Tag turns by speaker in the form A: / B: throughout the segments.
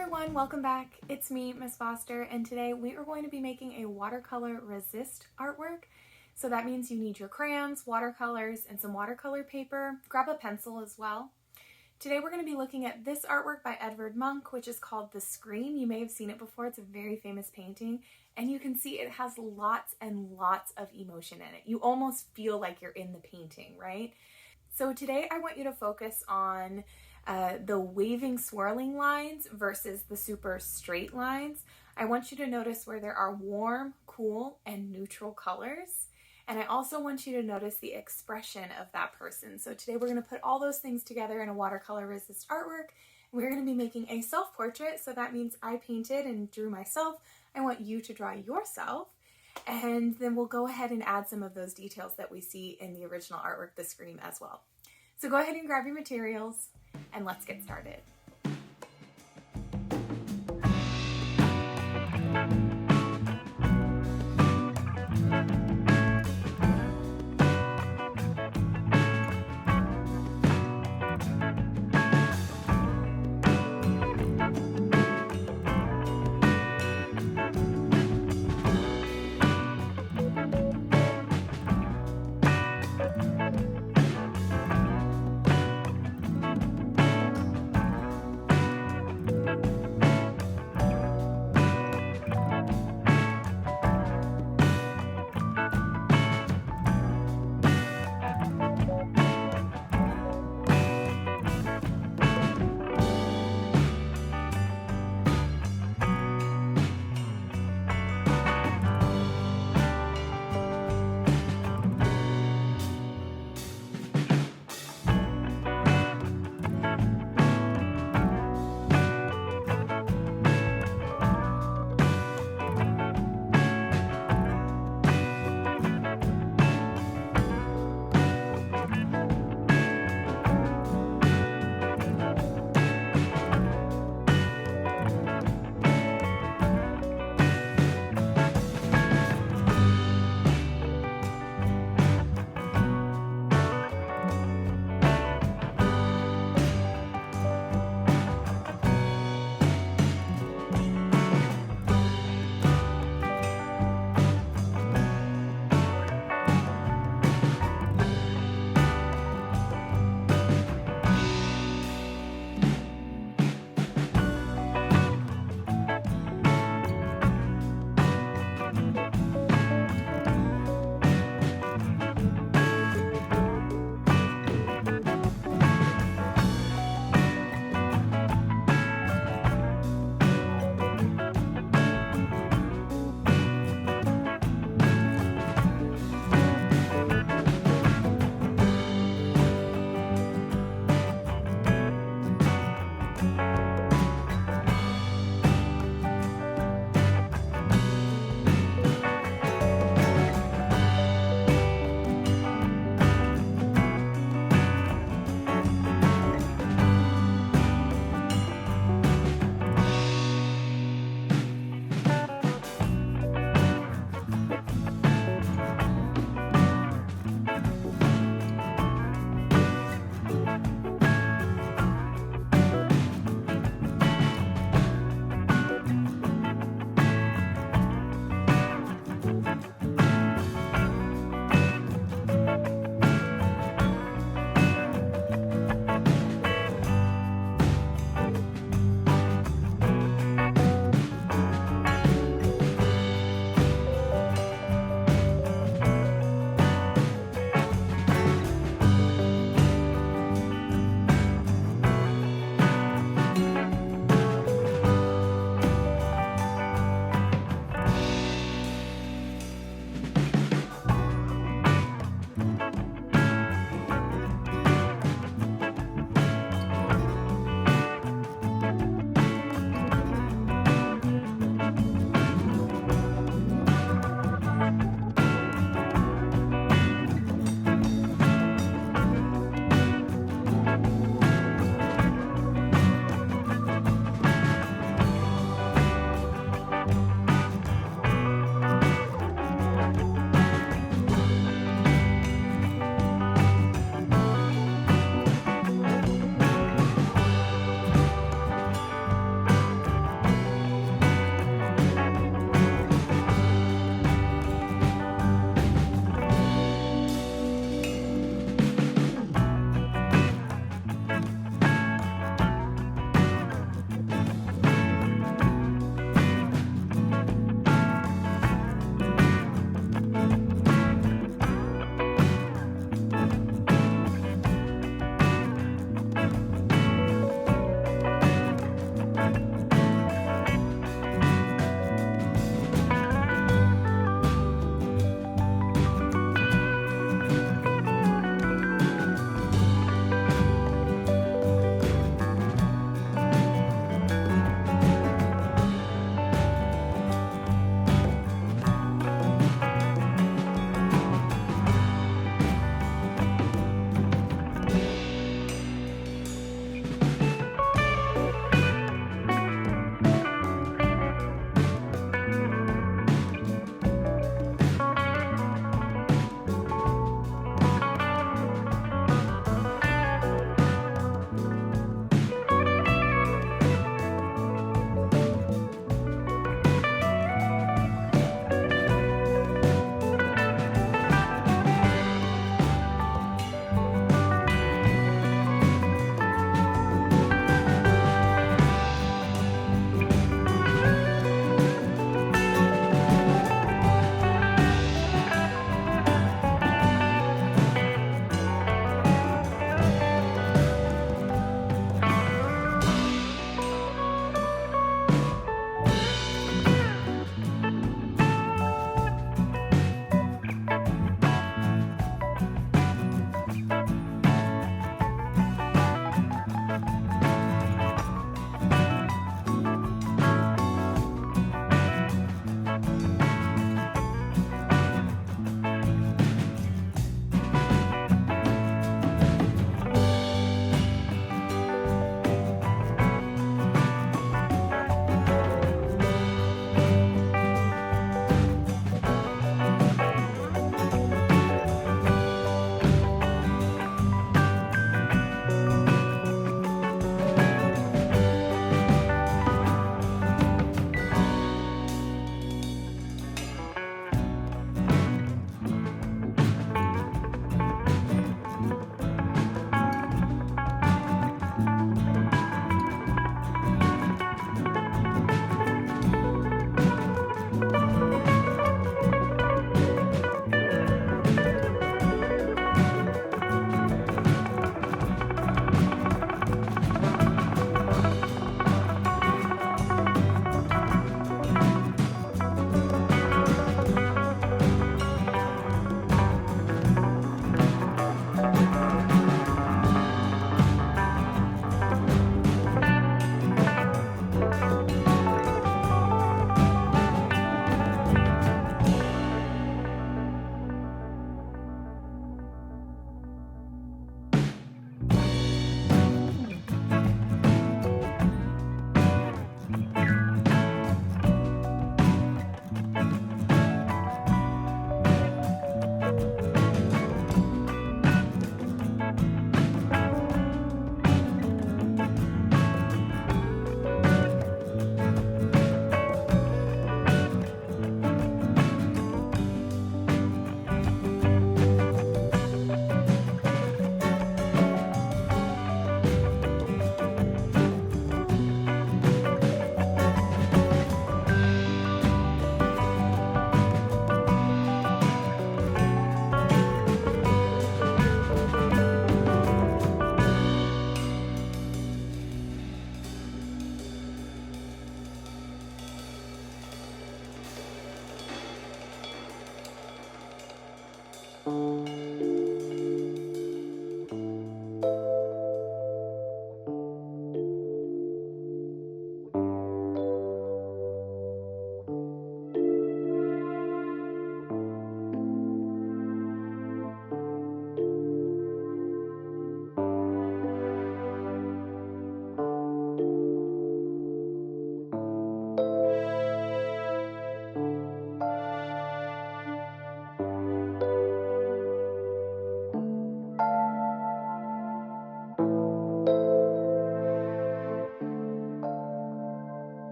A: everyone, welcome back. It's me, Miss Foster, and today we are going to be making a watercolor resist artwork. So that means you need your crayons, watercolors, and some watercolor paper. Grab a pencil as well. Today we're going to be looking at this artwork by Edvard Munch, which is called The Scream. You may have seen it before. It's a very famous painting, and you can see it has lots and lots of emotion in it. You almost feel like you're in the painting, right? So today I want you to focus on the waving, swirling lines versus the super straight lines. I want you to notice where there are warm, cool, and neutral colors. And I also want you to notice the expression of that person. So today we're going to put all those things together in a watercolor resist artwork. We're going to be making a self-portrait, so that means I painted and drew myself. I want you to draw yourself. And then we'll go ahead and add some of those details that we see in the original artwork, The Scream, as well. So go ahead and grab your materials and let's get started.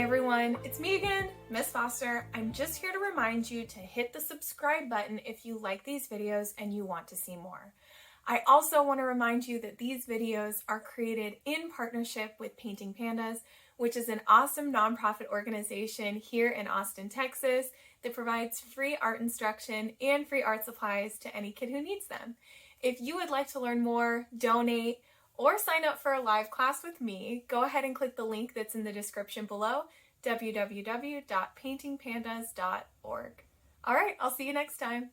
A: everyone, it's me again, Miss Foster. I'm just here to remind you to hit the subscribe button if you like these videos and you want to see more. I also want to remind you that these videos are created in partnership with Painting Pandas, which is an awesome nonprofit organization here in Austin, Texas, that provides free art instruction and free art supplies to any kid who needs them. If you would like to learn more, donate, or sign up for a live class with me, go ahead and click the link that's in the description below, www.paintingpandas.org. All right, I'll see you next time.